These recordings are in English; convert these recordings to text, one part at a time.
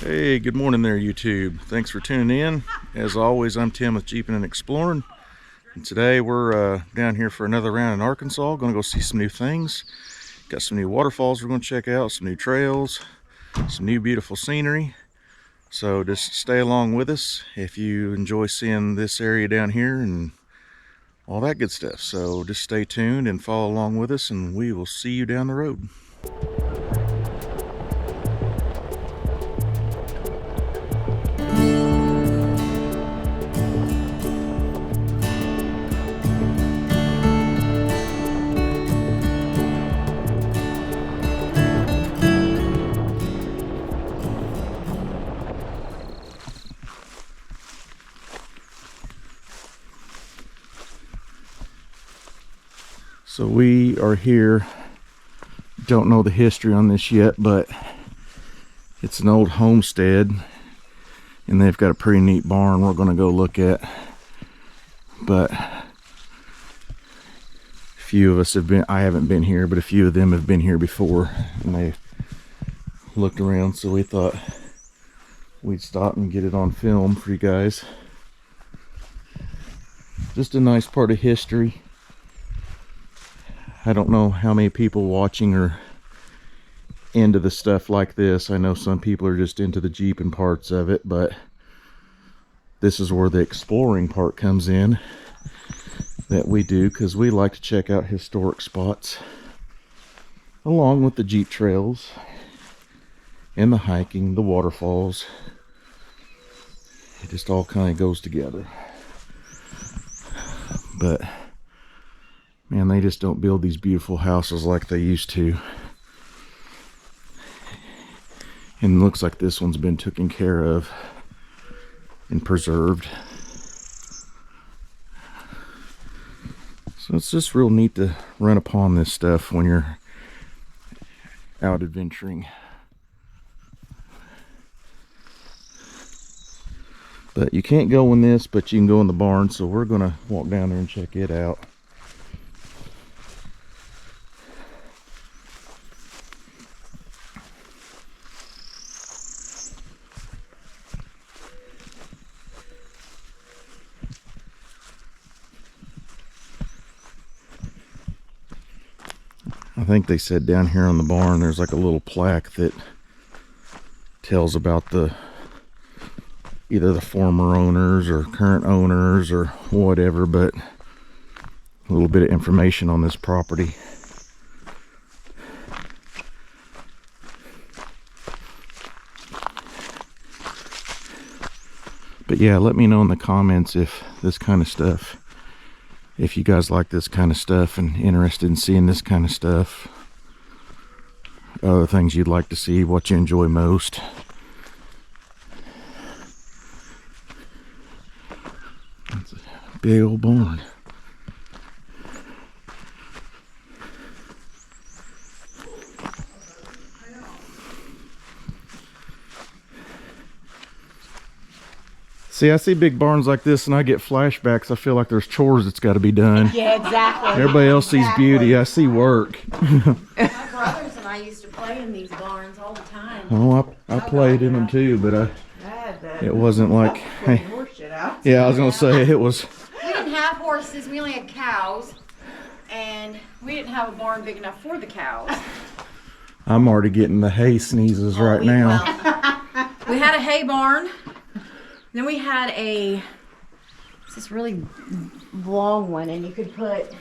Hey, good morning there, YouTube. Thanks for tuning in. As always, I'm Tim with Jeepin' and Exploring. And today we're down here for another round in Arkansas. Gonna go see some new things. Got some new waterfalls we're gonna check out, some new trails, some new beautiful scenery. So just stay along with us if you enjoy seeing this area down here and all that good stuff. So just stay tuned and follow along with us, and we will see you down the road. So we are here, don't know the history on this yet, but it's an old homestead and they've got a pretty neat barn we're going to go look at. But a few of us have been, I haven't been here, but a few of them have been here before and they looked around, so we thought we'd stop and get it on film for you guys. Just a nice part of history. I don't know how many people watching are into the stuff like this. I know some people are just into the jeeping parts of it, but this is where the exploring part comes in that we do, because we like to check out historic spots along with the jeep trails and the hiking, the waterfalls. It just all kind of goes together. But man, they just don't build these beautiful houses like they used to. And it looks like this one's been taken care of and preserved. So it's just real neat to run upon this stuff when you're out adventuring. But you can't go in this, but you can go in the barn, so we're gonna walk down there and check it out. I think they said down here on the barn there's like a little plaque that tells about either the former owners or current owners or whatever, but a little bit of information on this property. But yeah, let me know in the comments if this kind of stuff, if you guys like this kind of stuff and interested in seeing this kind of stuff, other things you'd like to see, what you enjoy most. That's a big old barn. See, I see big barns like this and I get flashbacks. I feel like there's chores that's got to be done. Yeah, exactly. Everybody else sees beauty. I see work. My brothers and I used to play in these barns all the time. Oh, I played in them too, but it wasn't like, hey, yeah, I was going to say it was. We didn't have horses. We only had cows. And we didn't have a barn big enough for the cows. I'm already getting the hay sneezes right now. Well, we had a hay barn. Then we had this really long one, and you could put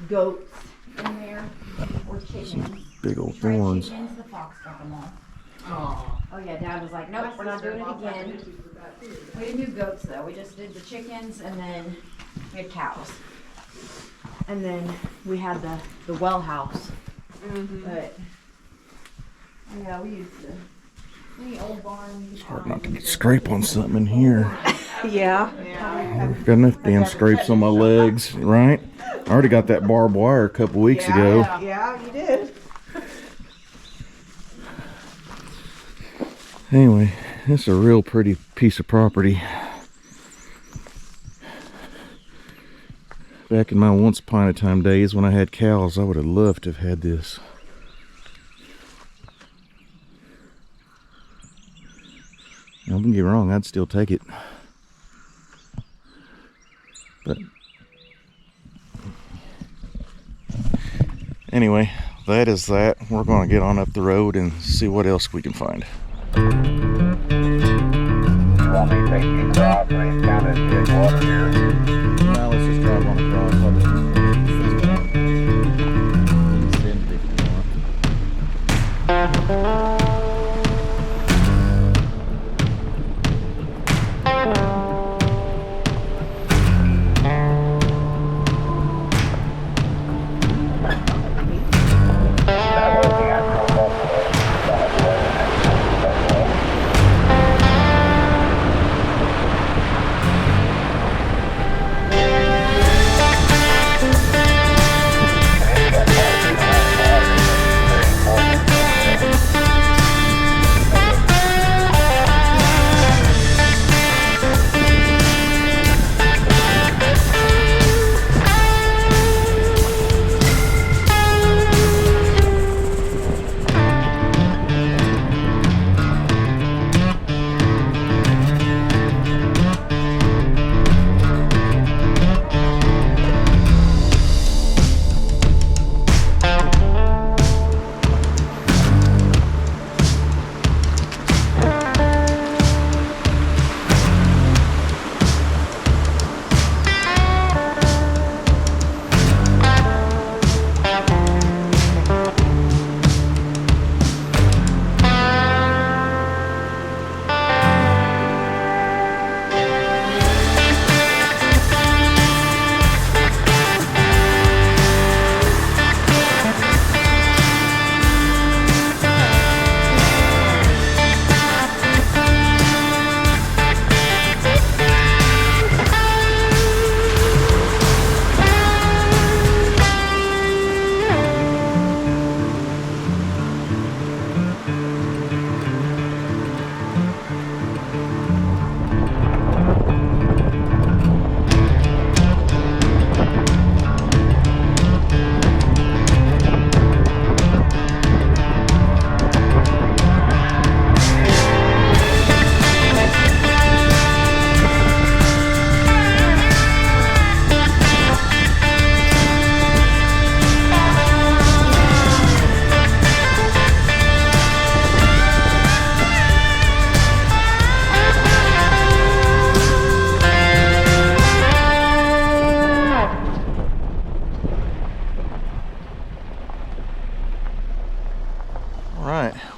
goats in there or chickens. Big old thorns. Chickens, the fox got them all. Oh yeah, Dad was like, nope, we're not doing it again. We didn't do goats though. We just did the chickens, and then we had cows. And then we had the well house. But yeah, we used to. Old barn. It's hard not to get scrape on something in here. Yeah. Got enough damn scrapes on my legs, right? I already got that barbed wire a couple weeks ago. Yeah, you did. Anyway, this is a real pretty piece of property. Back in my once upon a time days when I had cows, I would have loved to have had this. Don't get me wrong, I'd still take it. But anyway, that is that. We're going to get on up the road and see what else we can find. You want me to take you across and kind of dig water here? Now let's just drive on across.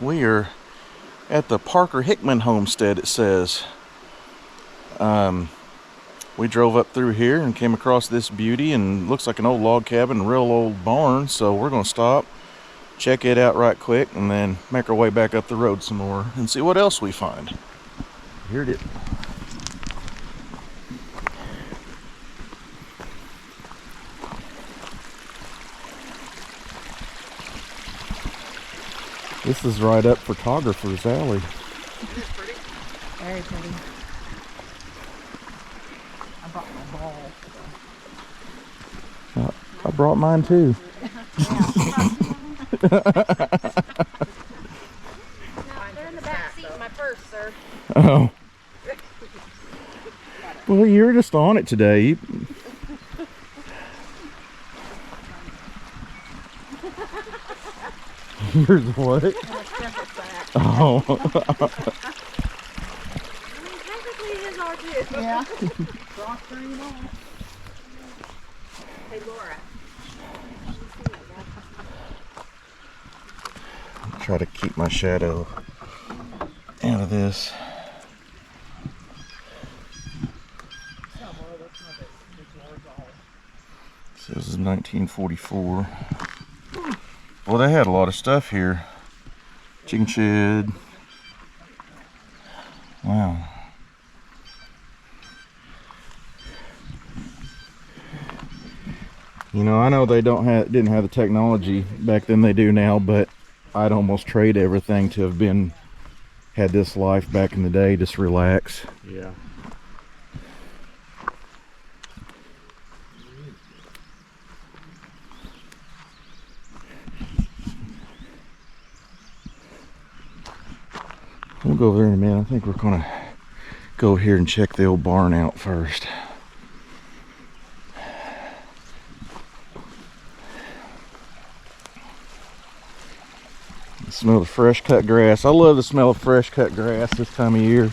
We are at the Parker Hickman homestead, it says. We drove up through here and came across this beauty, and looks like an old log cabin, a real old barn, so we're going to stop, check it out right quick, and then make our way back up the road some more and see what else we find. Here it is. This is right up photographer's alley. Isn't it pretty? Very pretty. I brought my ball. I brought mine too. They're in the back seat of my purse, sir. Oh. Well, you were just on it today. Here's what? Oh. I mean, technically his are too. Yeah. Cross train on. Hey, Laura. Try to keep my shadow out of this. So this is 1944. Well, they had a lot of stuff here. Chicken shed. Wow. You know, I know they didn't have the technology back then they do now, but I'd almost trade everything to have had this life back in the day. Just relax. Yeah. We'll go over there in a minute. I think we're gonna go here and check the old barn out first. Smell the fresh cut grass. I love the smell of fresh cut grass this time of year.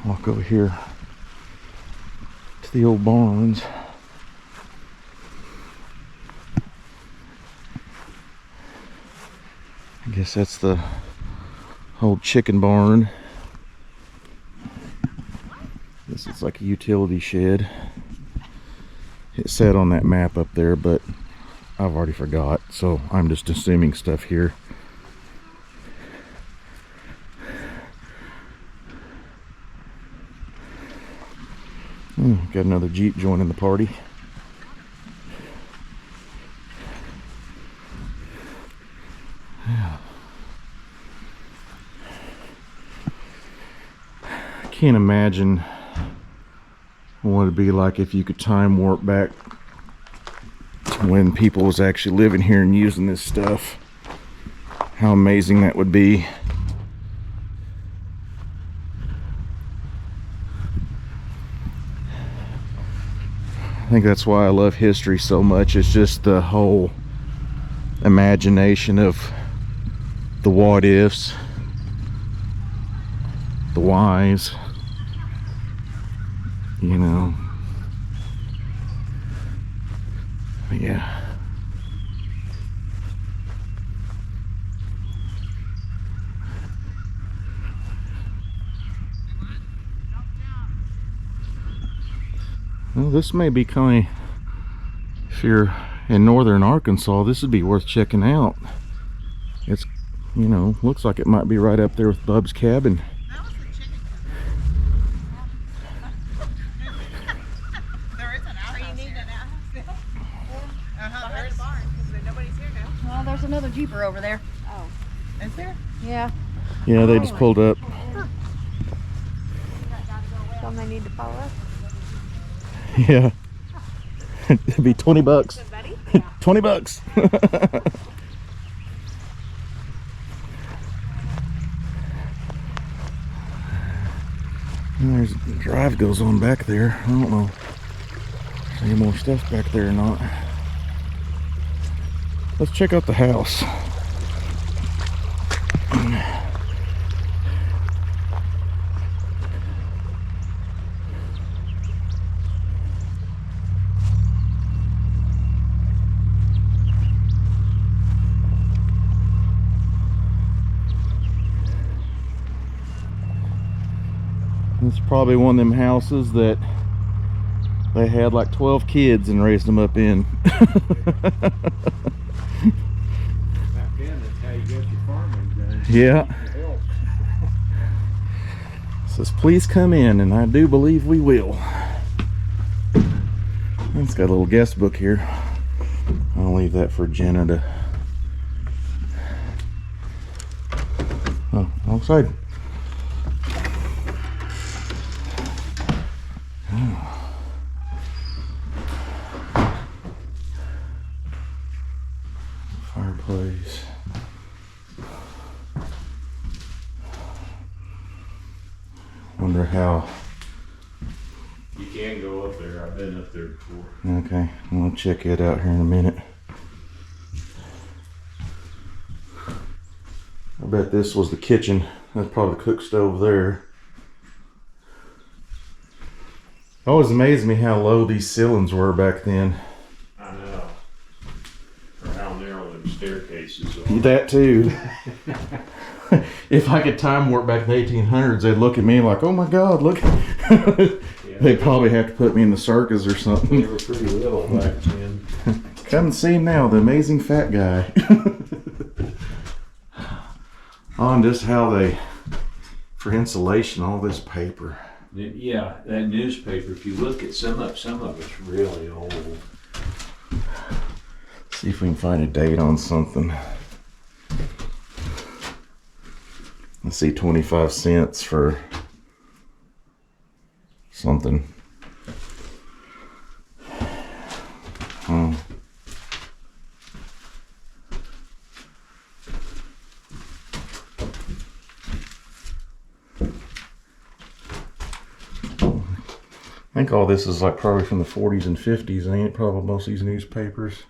Walk over here to the old barns. I guess that's the old chicken barn. This is like a utility shed. It said on that map up there, but I've already forgot, so I'm just assuming stuff here. Got another Jeep joining the party. Yeah. I can't imagine what it'd be like if you could time warp back to when people was actually living here and using this stuff. How amazing that would be. I think that's why I love history so much. It's just the whole imagination of the what ifs, the whys, you know. But yeah. Well, this may be kind of, if you're in northern Arkansas, this would be worth checking out. It's, you know, looks like it might be right up there with Bub's cabin. That was the chicken coop. There is an outhouse. You need an outhouse now? There is a barn because nobody's here now. Well, there's another Jeeper over there. Oh, is there? Yeah. Yeah, they just pulled up. Don't they need to follow us? Yeah. It'd be 20 bucks. 20 bucks. There's a drive goes on back there. I don't know if there's any more stuff back there or not. Let's check out the house. It's probably one of them houses that they had like 12 kids and raised them up in. Back then, that's how you got your farming done. Yeah. Help. Says please come in, and I do believe we will. It's got a little guest book here. I'll leave that for Jenna to. Oh, outside. Fireplace. Wonder how. You can go up there. I've been up there before. Okay, I'm gonna check it out here in a minute. I bet this was the kitchen. That's probably the cook stove there. It always amazed me how low these ceilings were back then. I know. Or how narrow them staircases are. That too. If I could time warp back to the 1800s, they'd look at me like, oh my God, look. They'd probably have to put me in the circus or something. They were pretty little back then. Come and see now, the amazing fat guy. On just how they, for insulation, all this paper. Yeah, that newspaper, if you look at some of it's really old. See if we can find a date on something. Let's see, 25 cents for something. I think all this is like probably from the 40s and 50s, ain't it? Probably most of these newspapers.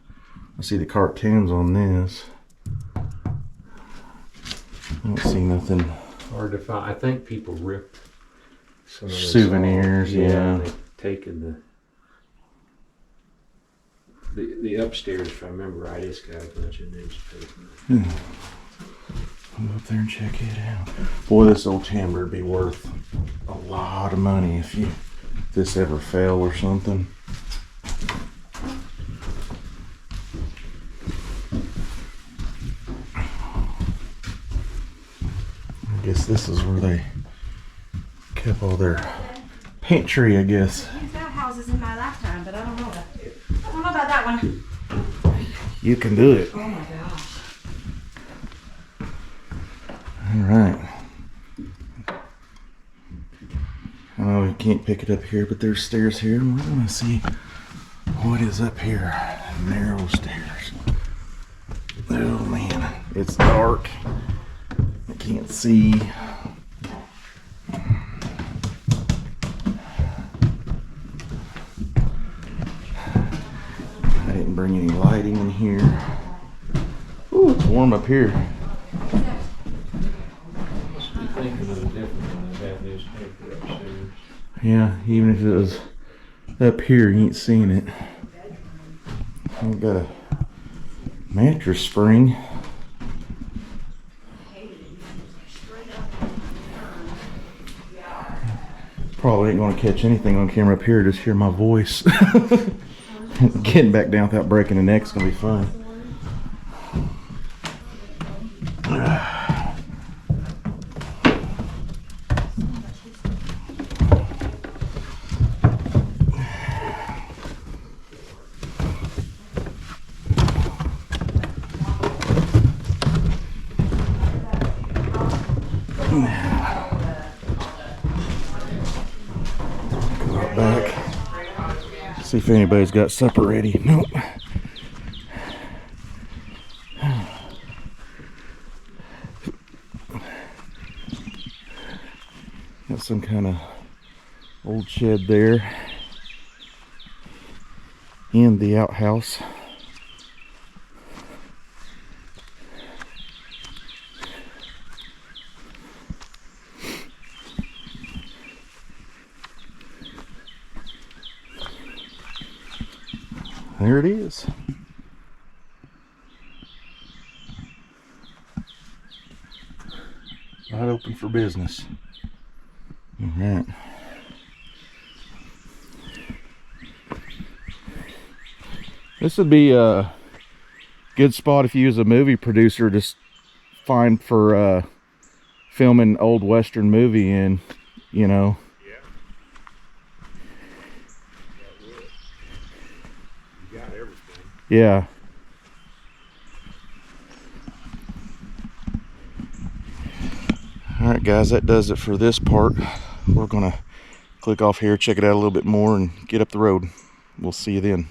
I see the cartoons on this. I don't see nothing. Hard to find. I think people ripped some of those Souvenirs, off. yeah. They've taken the upstairs, if I remember right, it's got a bunch of newspapers. I'll go up there and check it out. Boy, this old timber would be worth a lot of money if this ever fell or something. I guess this is where they kept all their pantry, I guess. I've had houses in my lifetime, but I don't know about that one. You can do it. Oh my gosh. All right. I know you can't pick it up here, but there's stairs here, and we're gonna see what is up here. Narrow stairs. Oh man, it's dark. I can't see. I didn't bring any lighting in here. Ooh, it's warm up here. Must be thinking of a different one than that newspaper upstairs. Yeah, even if it was up here, you ain't seeing it. I've got a mattress spring. Probably ain't gonna catch anything on camera up here, just hear my voice. Getting back down without breaking the neck's gonna be fun. Go out back. See if anybody's got supper ready. Nope. Got some kind of old shed there. And the outhouse. There it is. Not open for business. All right. This would be a good spot if you was a movie producer, just find for filming old Western movie in, you know. Yeah. Alright guys, that does it for this part. We're gonna click off here, check it out a little bit more, and get up the road. We'll see you then.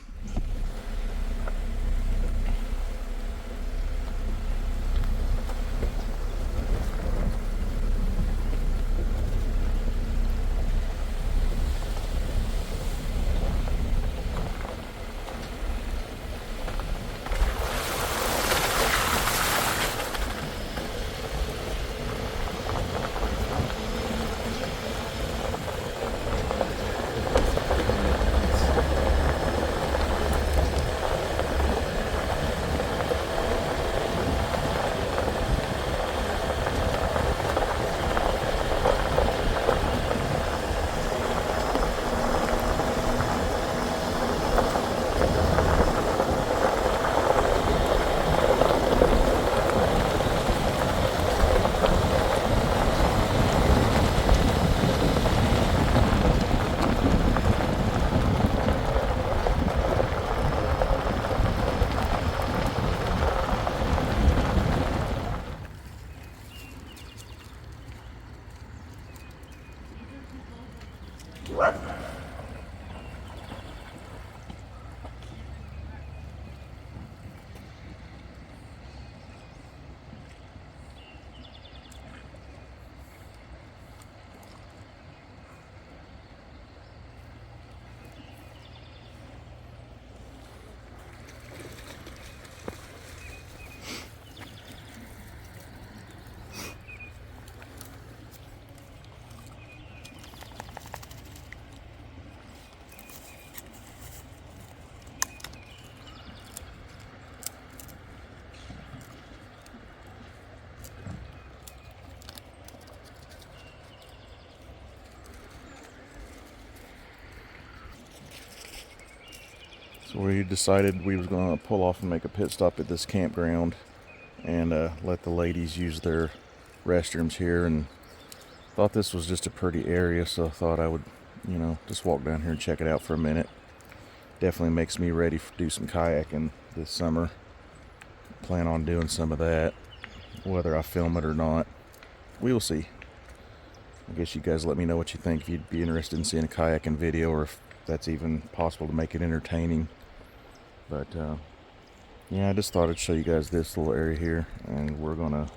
So we decided we was going to pull off and make a pit stop at this campground and let the ladies use their restrooms here, and thought this was just a pretty area, so I thought I would, you know, just walk down here and check it out for a minute. Definitely makes me ready to do some kayaking this summer. Plan on doing some of that, whether I film it or not. We will see. I guess you guys let me know what you think, if you'd be interested in seeing a kayaking video, or if that's even possible to make it entertaining. But yeah, I just thought I'd show you guys this little area here, and we're gonna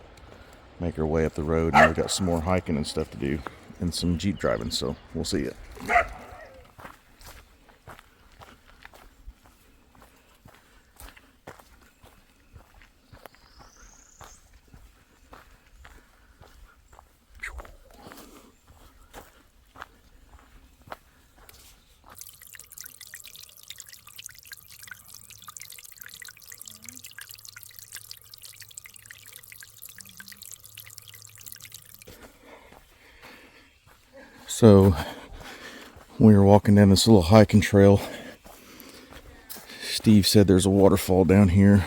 make our way up the road, and we got some more hiking and stuff to do and some Jeep driving, so we'll see you. So we were walking down this little hiking trail. Steve said there's a waterfall down here,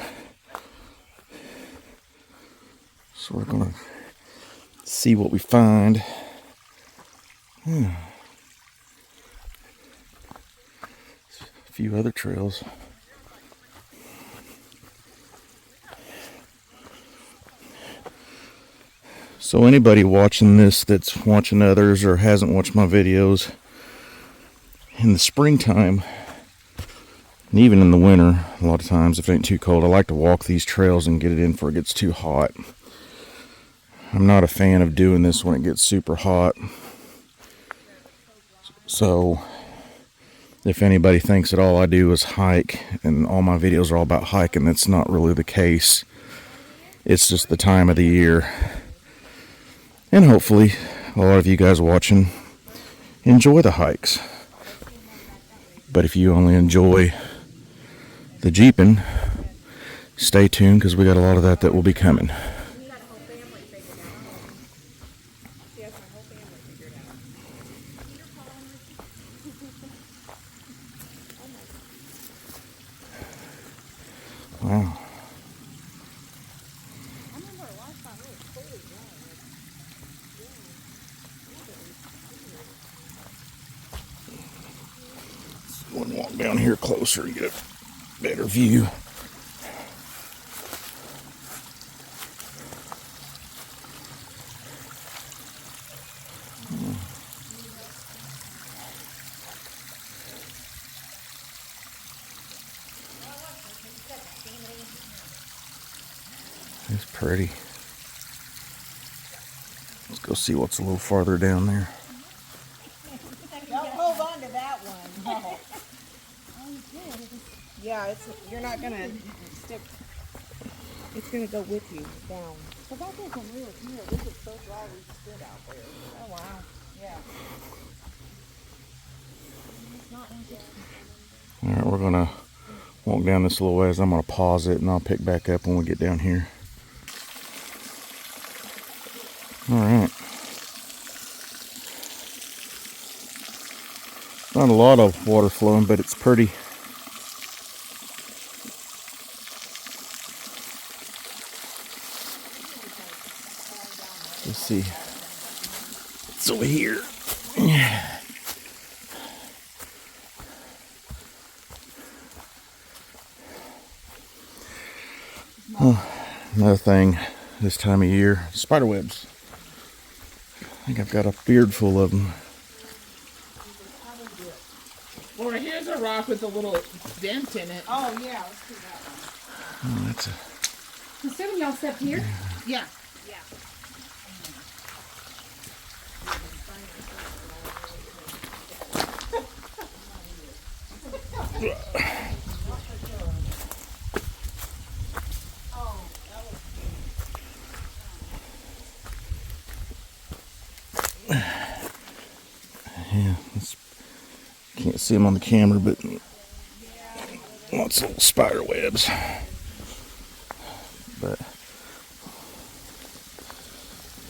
so we're gonna see what we find. A few other trails. So anybody watching this that's watching others or hasn't watched my videos, in the springtime, and even in the winter, a lot of times if it ain't too cold, I like to walk these trails and get it in before it gets too hot. I'm not a fan of doing this when it gets super hot. So if anybody thinks that all I do is hike and all my videos are all about hiking, that's not really the case. It's just the time of the year. And hopefully a lot of you guys watching enjoy the hikes. But if you only enjoy the jeeping, stay tuned, because we got a lot of that will be coming. Wow. We'll walk down here closer and get a better view. It's pretty. Let's go see what's a little farther down there. Don't hold on to that one. No. Yeah, you're not gonna stick. It's gonna go with you down. But that doesn't move here. This is so dry we stood out there. Oh wow. Yeah. All right, we're gonna walk down this little ways. I'm gonna pause it and I'll pick back up when we get down here. All right. Not a lot of water flowing, but it's pretty. Let's see. It's over here. Oh, another thing this time of year, spider webs. I think I've got a beard full of them. Well, here's a rock with a little dent in it. Oh yeah, let's do that one. Oh, that's a... Assuming y'all stepped here? Yeah. Yeah. Yeah, can't see them on the camera, but lots of little spider webs. But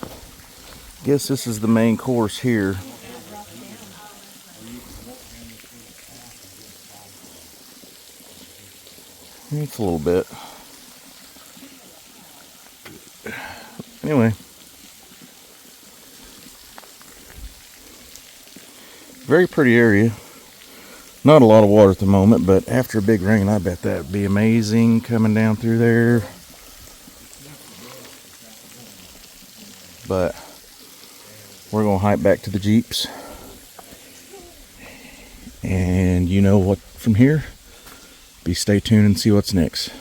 I guess this is the main course here. It's a little bit. Anyway. Very pretty area. Not a lot of water at the moment, but after a big rain, I bet that would be amazing coming down through there. But we're going to hike back to the Jeeps. And you know what from here? Stay tuned and see what's next.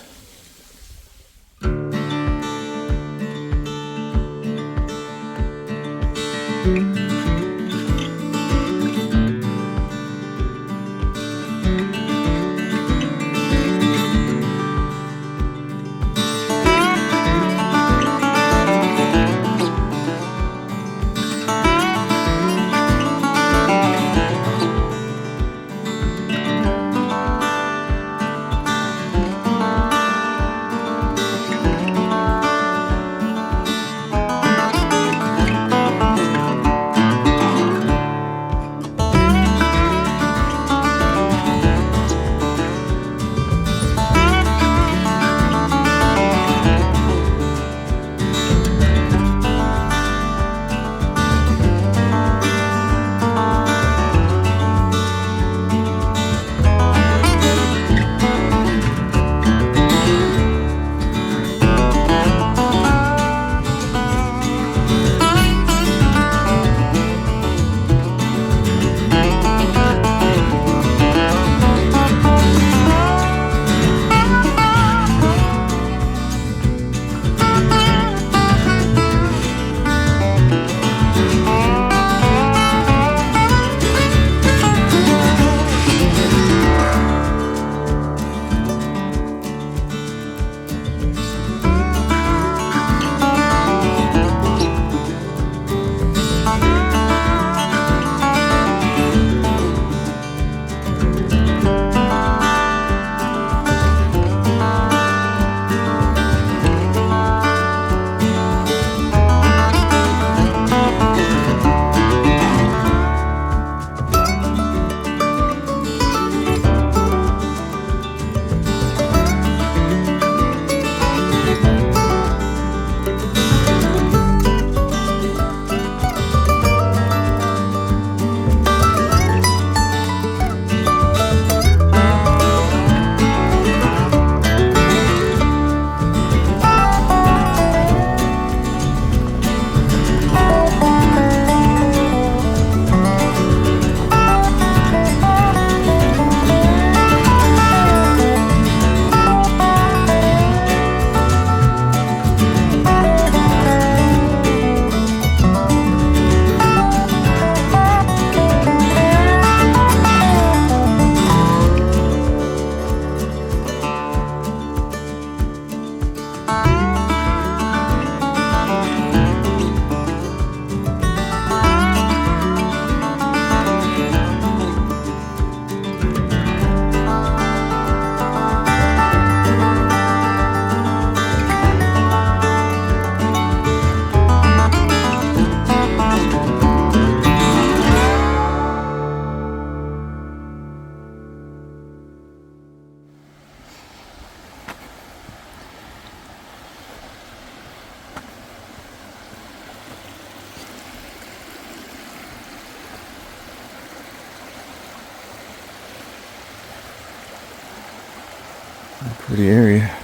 Pretty area.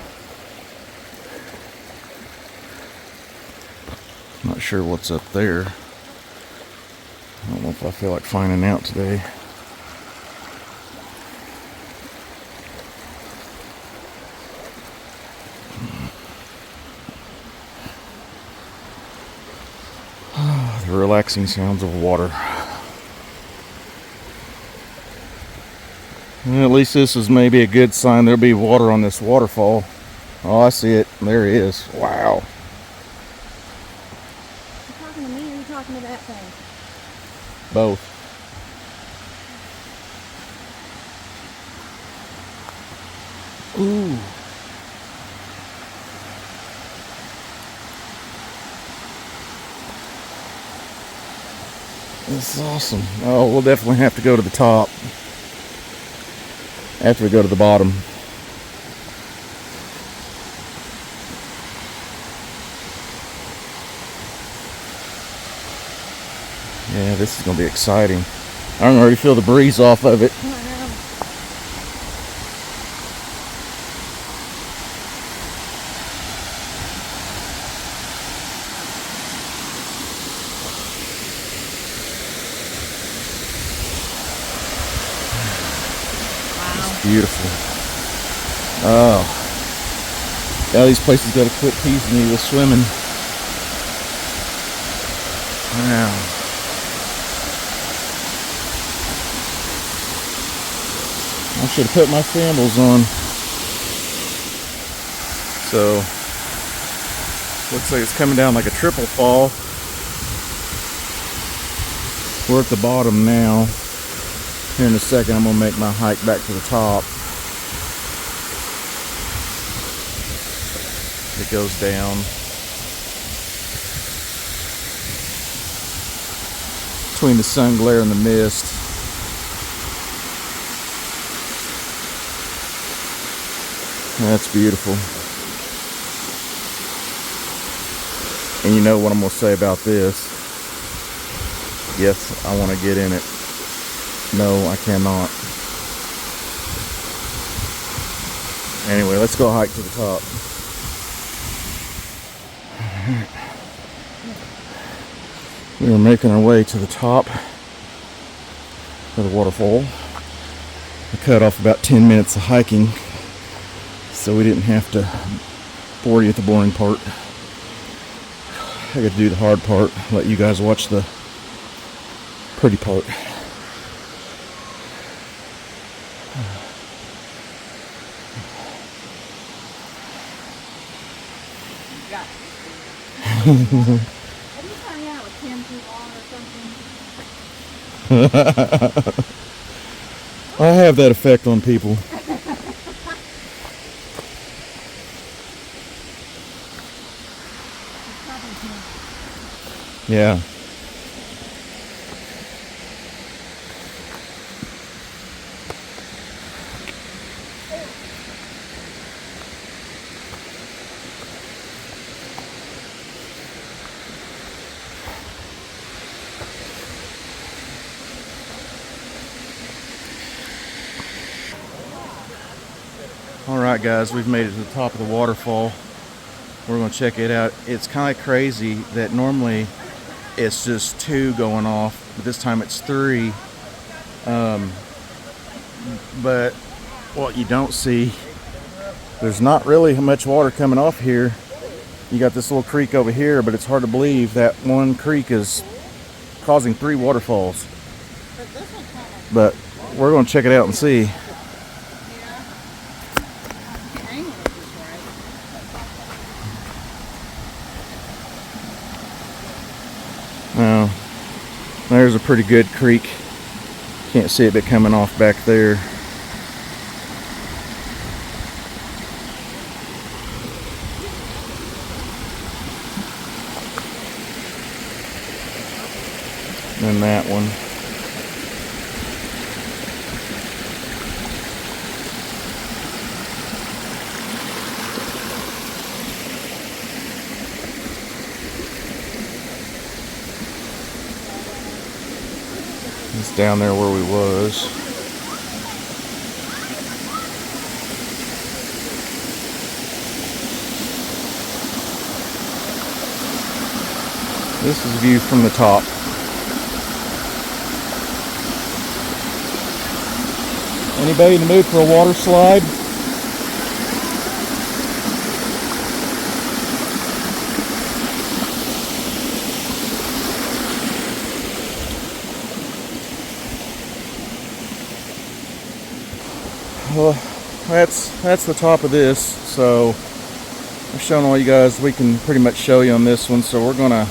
Not sure what's up there. I don't know if I feel like finding out today. The relaxing sounds of water. Well, at least this is maybe a good sign there'll be water on this waterfall. Oh, I see it. There it is. Wow. You talking to me or you talking to that thing? Both. Ooh. This is awesome. Oh, we'll definitely have to go to the top after we go to the bottom. Yeah, this is gonna be exciting. I can already feel the breeze off of it. It's beautiful. Oh. Now these places gotta quit teasing me with swimming. Wow. I should have put my sandals on. So, looks like it's coming down like a triple fall. We're at the bottom now. Here in a second, I'm gonna make my hike back to the top. It goes down. Between the sun glare and the mist. That's beautiful. And you know what I'm going to say about this? Yes, I want to get in it. No, I cannot. Anyway, let's go hike to the top. We are making our way to the top of the waterfall. I cut off about 10 minutes of hiking, so we didn't have to bore you with the boring part. I got to do the hard part, let you guys watch the pretty part. I have that effect on people. Yeah. Alright guys, we've made it to the top of the waterfall. We're going to check it out. It's kind of crazy that normally it's just 2 going off, but this time it's 3. But what you don't see, there's not really much water coming off here. You got this little creek over here, but it's hard to believe that one creek is causing 3 waterfalls. But we're going to check it out and see. Now, there's a pretty good creek. Can't see it coming off back there. And that one. It's down there where we was. This is a view from the top. Anybody in the mood for a water slide? Well, that's the top of this, so I've shown all you guys we can pretty much show you on this one, so we're gonna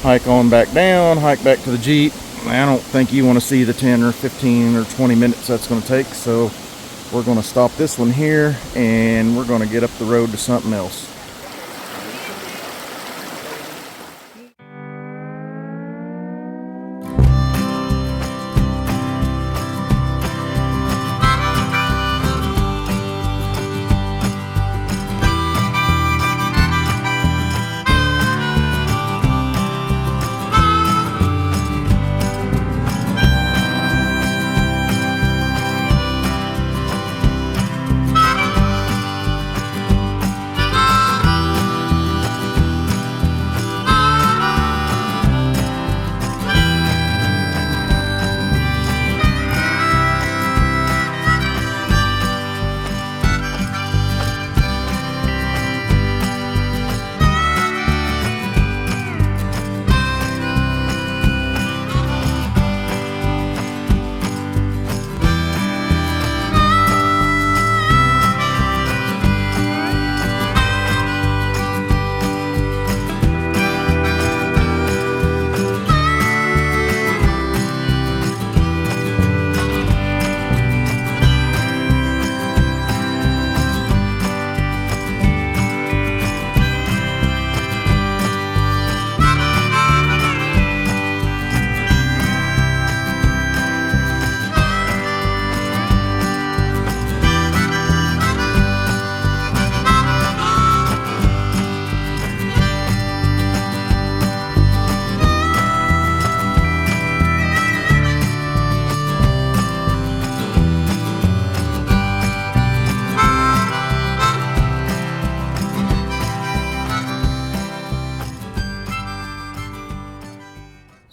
hike on back down, hike back to the Jeep. I don't think you want to see the 10 or 15 or 20 minutes that's going to take, so we're going to stop this one here and we're going to get up the road to something else.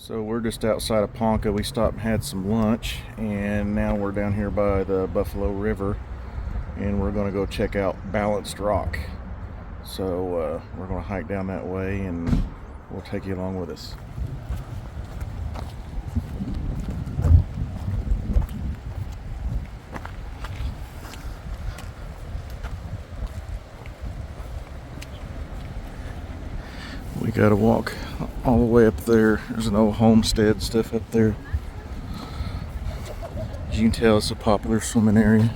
So we're just outside of Ponca. We stopped and had some lunch, and now we're down here by the Buffalo River, and we're going to go check out Balanced Rock. So we're going to hike down that way, and we'll take you along with us. We got to walk all the way up there. There's an old homestead stuff up there. As you can tell, it's a popular swimming area.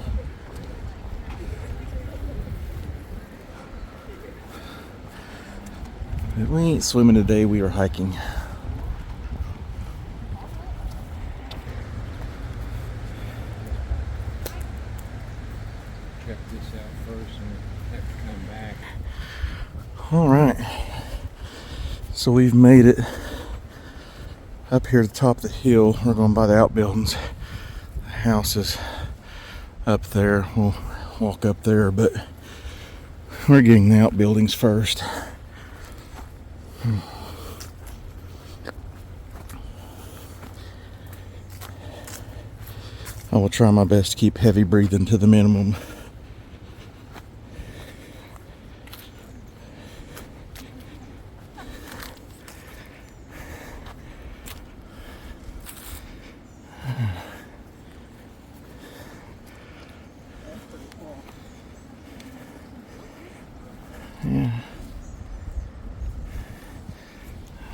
But we ain't swimming today, we are hiking. Check this out first and have to come back. All right. So we've made it up here at the top of the hill. We're going by the outbuildings. The house is up there. We'll walk up there, but we're getting the outbuildings first. I will try my best to keep heavy breathing to the minimum. Yeah.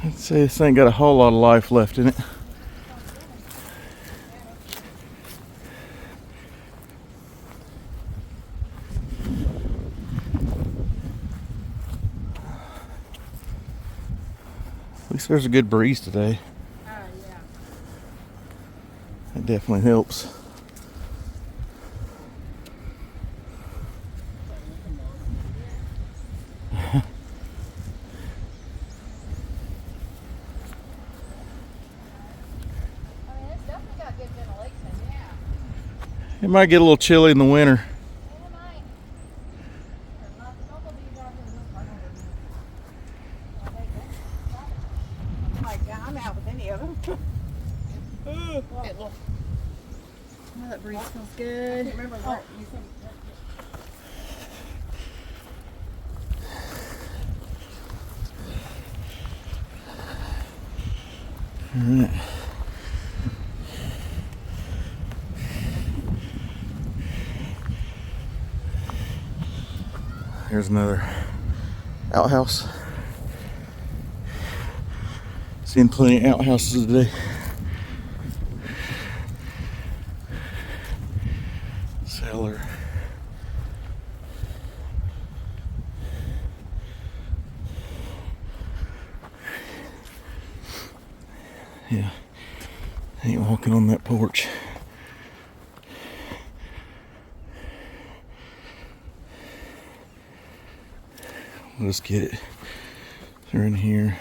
I'd say this ain't got a whole lot of life left in it. At least there's a good breeze today. Oh, yeah. That definitely helps. It might get a little chilly in the winter. I'm out with any of them. Oh, that breeze feels good. Remember what you said. All right. Here's another outhouse. Seen plenty of outhouses today. Cellar. Yeah, ain't walking on that porch. We'll just get it. They're in here.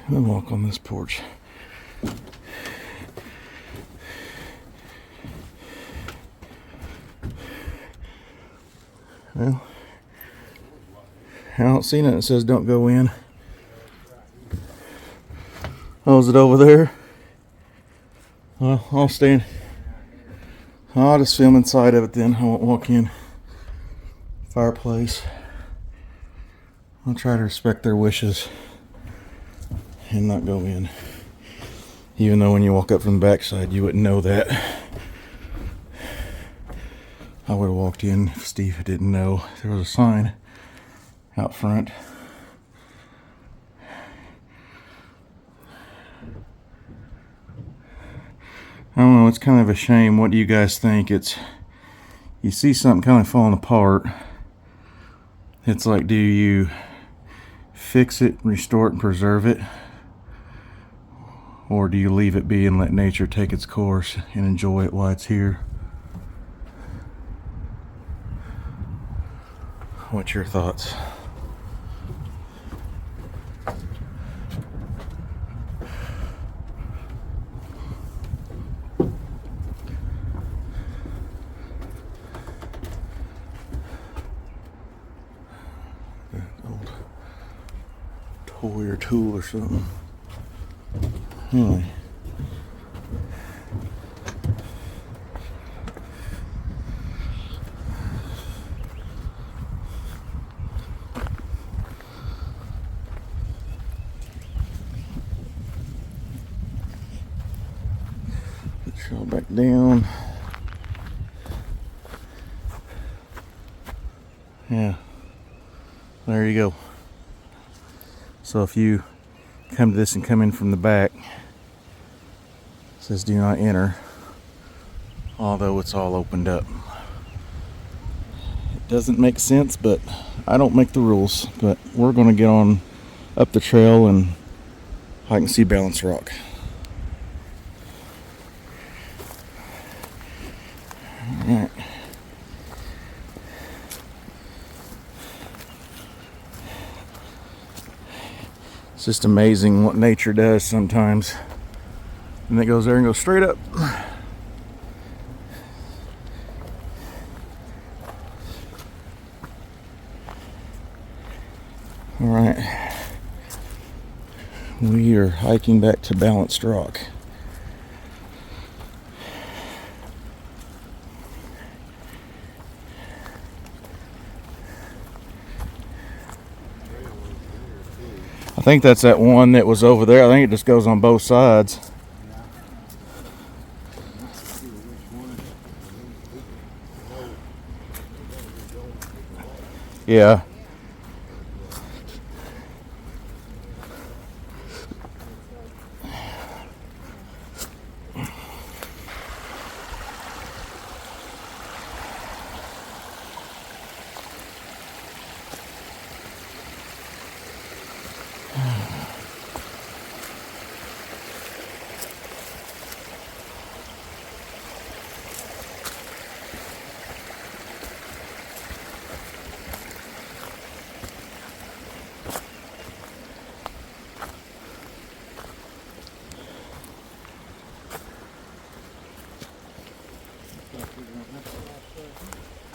We'll walk on this porch. Well, I don't see nothing that says don't go in. Oh, is it over there? Well, I'll stand. I'll just film inside of it then. I won't walk in. Fireplace. I'll try to respect their wishes and not go in. Even though when you walk up from the backside, you wouldn't know that. I would have walked in if Steve didn't know there was a sign out front. I don't know, it's kind of a shame. What do you guys think? You see something kind of falling apart. It's like, do you fix it, restore it, and preserve it? Or do you leave it be and let nature take its course and enjoy it while it's here? What's your thoughts? toy or tool or something. Anyway. Trail back down. Yeah, there you go. So if you come to this and come in from the back, it says do not enter, although it's all opened up. It doesn't make sense, but I don't make the rules. But we're going to get on up the trail and I can see Balance Rock. Alright. It's just amazing what nature does sometimes. And it goes there and goes straight up. Alright. We are hiking back to Balanced Rock. I think that's that one that was over there. I think it just goes on both sides. Yeah.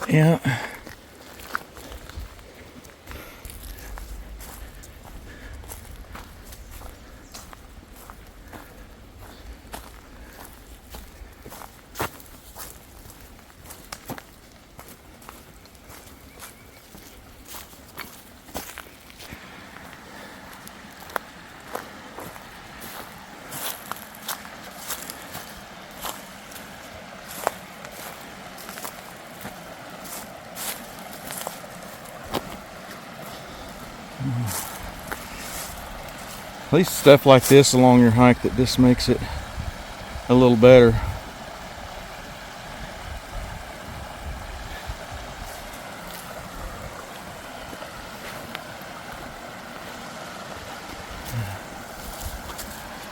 Yeah. At least stuff like this along your hike that just makes it a little better.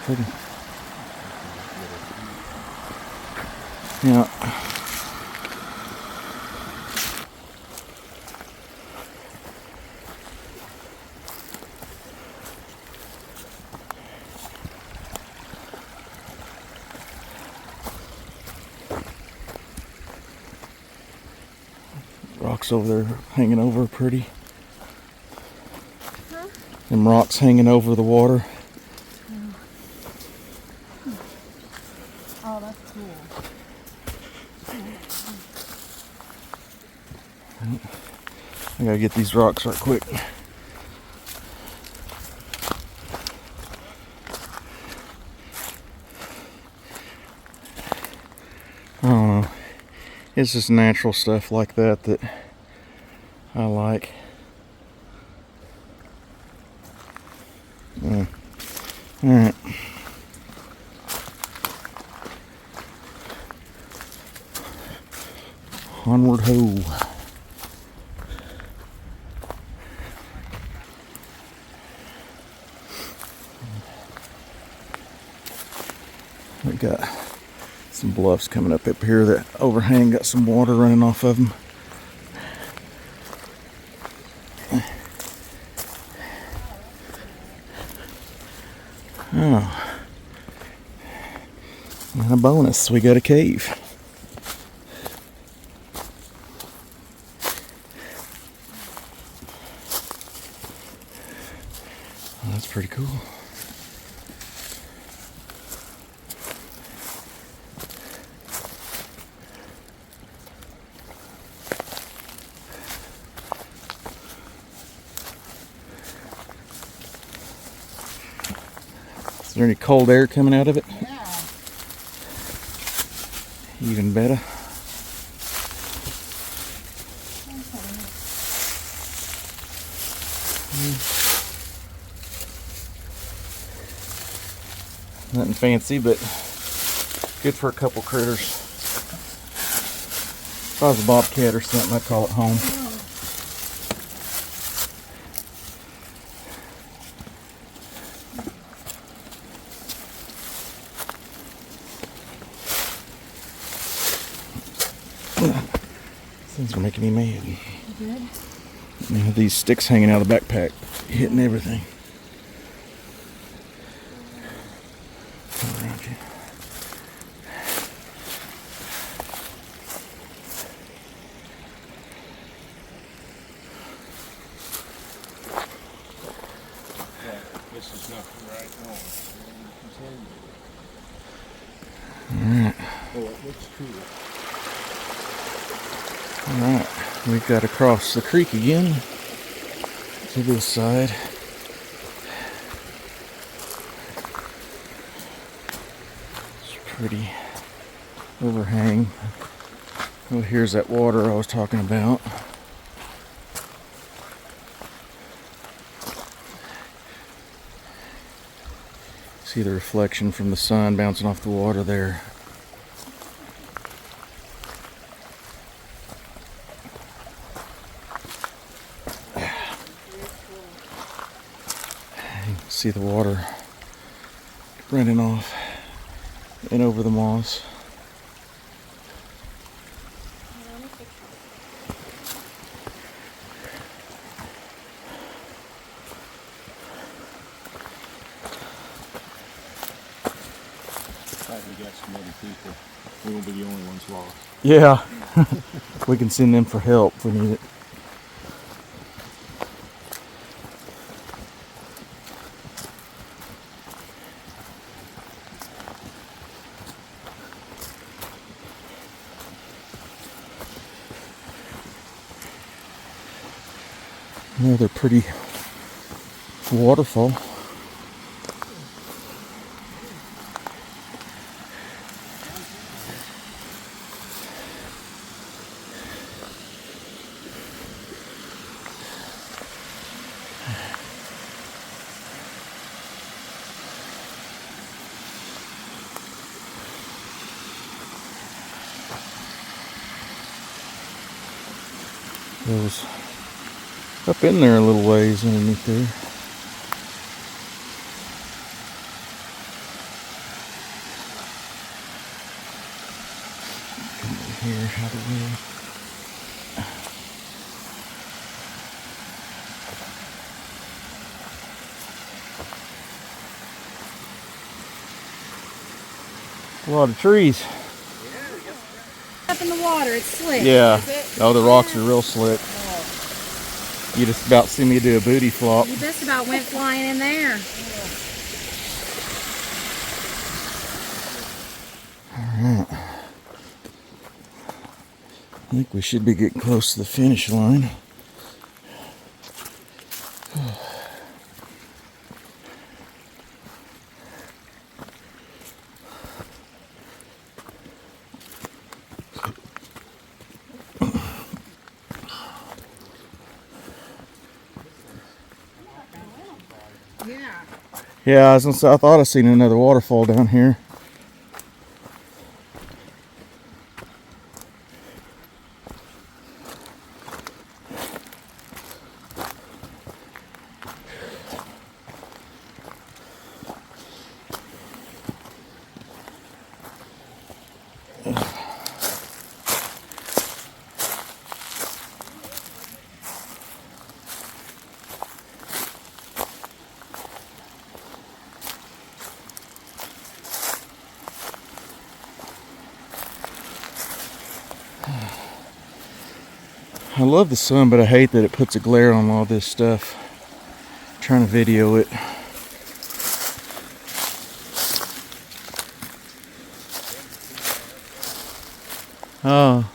Pretty. Yeah. Rocks over there hanging over pretty. Huh? Them rocks hanging over the water. Oh, that's cool. I gotta get these rocks right quick. I don't know. It's just natural stuff like that that I like. Alright. Onward ho. We got some bluffs coming up here that overhang, got some water running off of them. Oh, and a bonus, we got a cave. That's pretty cool. Is there any cold air coming out of it? Yeah. Even better. Nothing fancy, but good for a couple critters. If I was a bobcat or something, I'd call it home. Things are making me mad. You good? You know, these sticks hanging out of the backpack, hitting everything. All around you. This is not the right one. Alright. Oh, it looks cool. Alright. We've got to cross the creek again to this side. It's a pretty overhang. Oh, here's that water I was talking about. See the reflection from the sun bouncing off the water there. You can see the water running off and over the moss. We got some other people. We won't be the only ones lost. Yeah, we can send them for help if we need it. Another pretty waterfall. Goes up in there a little ways underneath there. Come over here, how do we? A lot of trees. Up in the water, it's slick. Yeah. Oh, the rocks are real slick. You just about see me do a booty flop. You just about went flying in there. Alright. I think we should be getting close to the finish line. Yeah. Yeah, I thought I seen another waterfall down here. I love the sun, but I hate that it puts a glare on all this stuff. I'm trying to video it. Oh,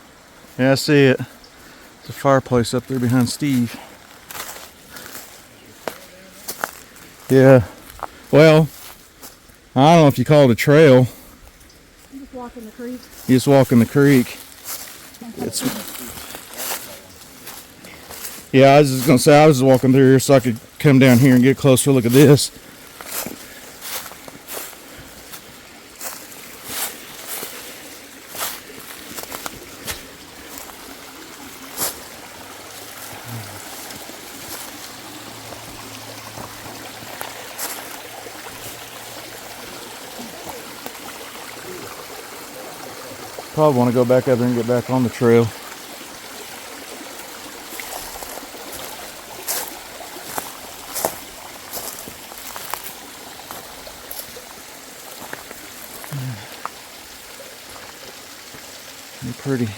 yeah, I see it. There's a fireplace up there behind Steve. Yeah. Well, I don't know if you call it a trail. I'm just walking the creek. You just walk in the creek. It's. Yeah, I was just gonna say I was just walking through here so I could come down here and get a closer look at this. Probably want to go back up there and get back on the trail. Pretty. You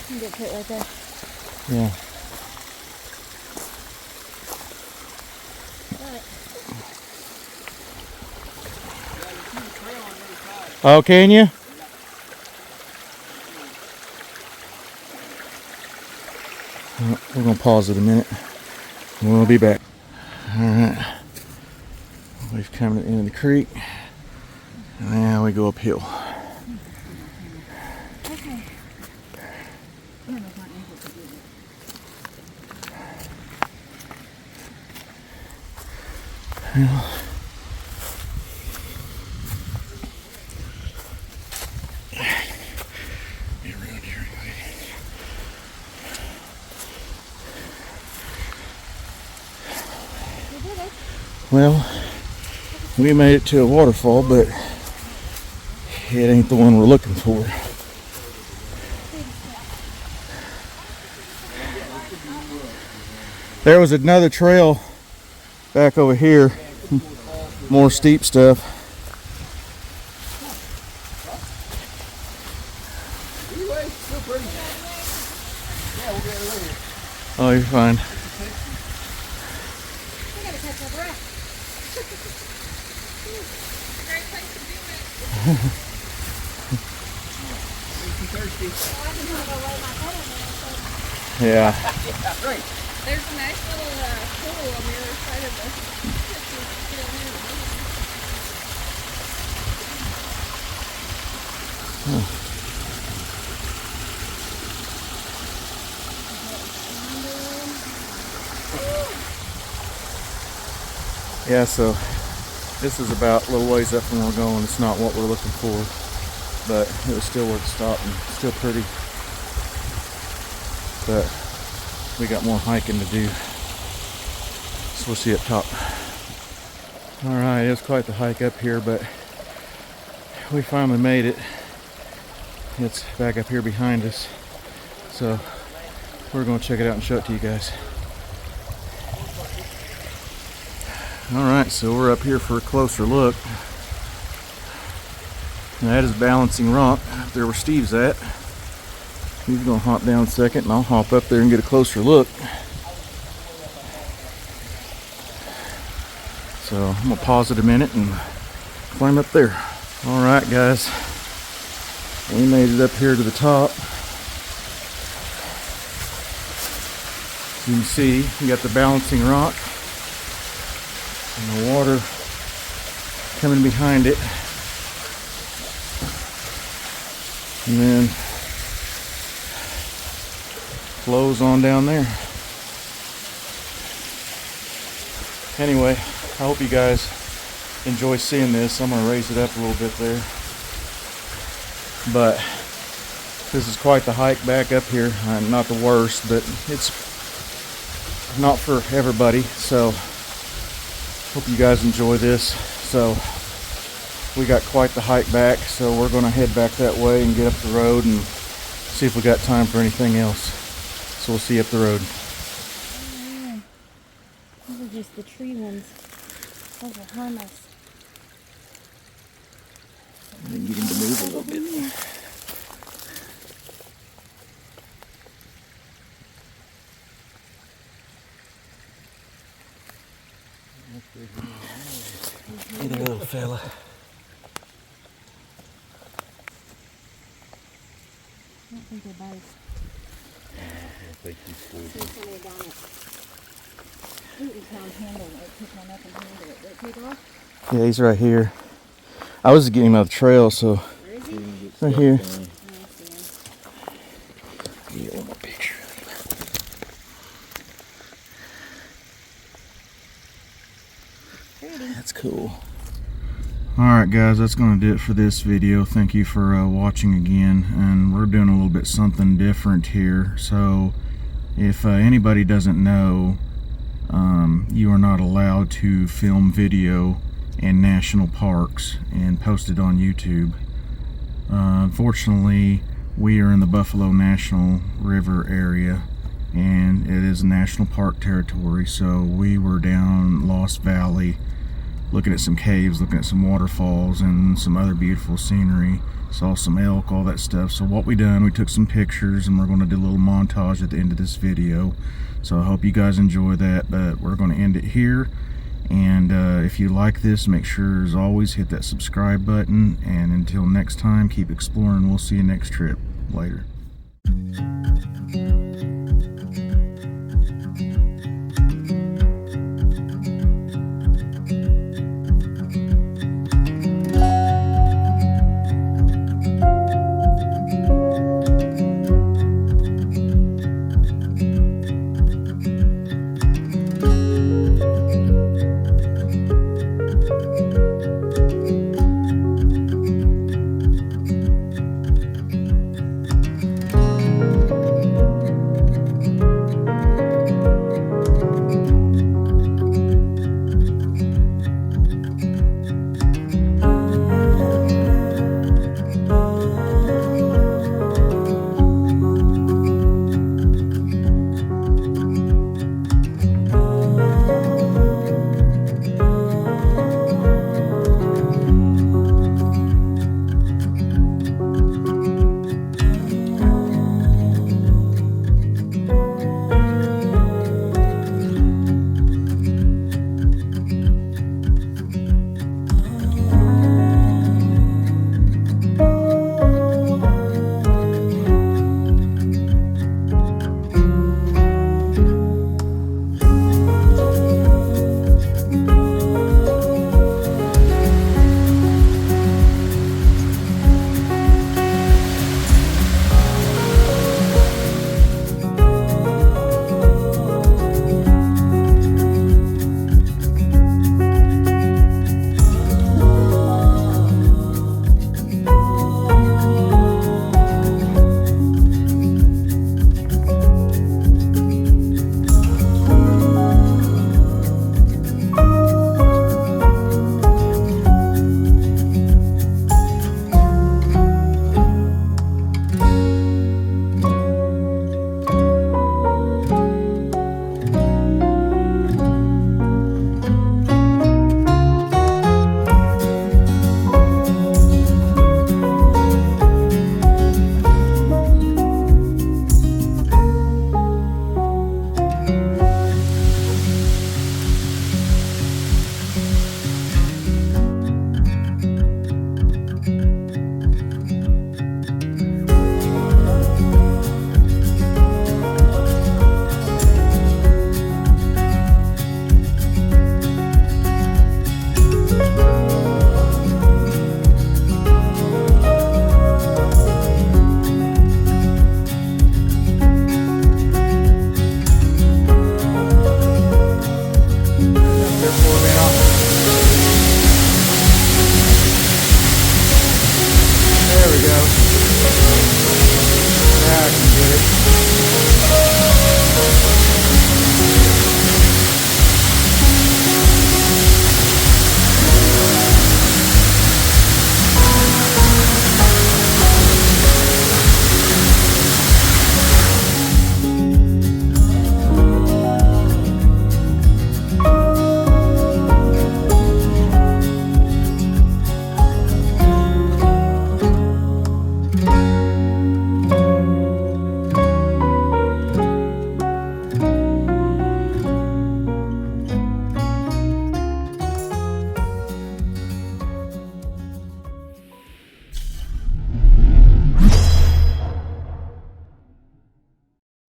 can get put right there. Yeah. Oh, can you? We're gonna pause it a minute. We'll be back. All right. We've come to the end of the creek. Now we go uphill. Okay. Well, we made it to a waterfall, but it ain't the one we're looking for. There was another trail back over here, more steep stuff. Oh, you're fine. I gotta catch my breath. Great place to do it. Makes you thirsty. Well, I just want to go lay my head in there. Yeah. There's a nice little pool on the other side of the Yeah, so this is about a little ways up from where we're going. It's not what we're looking for, but it was still worth stopping. Still pretty, but we got more hiking to do. So we'll see up top. All right, it was quite the hike up here, but we finally made it. It's back up here behind us, so we're going to check it out and show it to you guys. All right, so we're up here for a closer look. And that is Balancing Rock, up there where Steve's at. He's gonna hop down a second and I'll hop up there and get a closer look. So I'm gonna pause it a minute and climb up there. All right, guys, we made it up here to the top. You can see we got the Balancing Rock and the water coming behind it, and then flows on down there. Anyway, I hope you guys enjoy seeing this. I'm gonna raise it up a little bit there, but this is quite the hike back up here. Not the worst, but it's not for everybody, so hope you guys enjoy this. So we got quite the hike back, so we're going to head back that way and get up the road and see if we got time for anything else. So we'll see you up the road. Oh, these are just the tree ones. Those will harm us. I can get him to move a little bit. Get a little fella. think they're both. See somebody down at Newtontown handle it. Pick one up and handle it. Did it take off? Yeah, he's right here. I was getting him out of the trail, so Where is he? right here. Oh, I see him. Get one more picture. Pretty. That's cool. Alright guys, that's going to do it for this video. Thank you for watching again, and we're doing a little bit something different here. So if anybody doesn't know, you are not allowed to film video in national parks and post it on YouTube. Unfortunately, we are in the Buffalo National River area, and it is national park territory. So we were down Lost Valley looking at some caves, looking at some waterfalls and some other beautiful scenery. Saw some elk, all that stuff. So what we done, we took some pictures, and we're going to do a little montage at the end of this video. So I hope you guys enjoy that, but we're going to end it here. And if you like this, make sure as always hit that subscribe button, and until next time, keep exploring. We'll see you next trip. Later.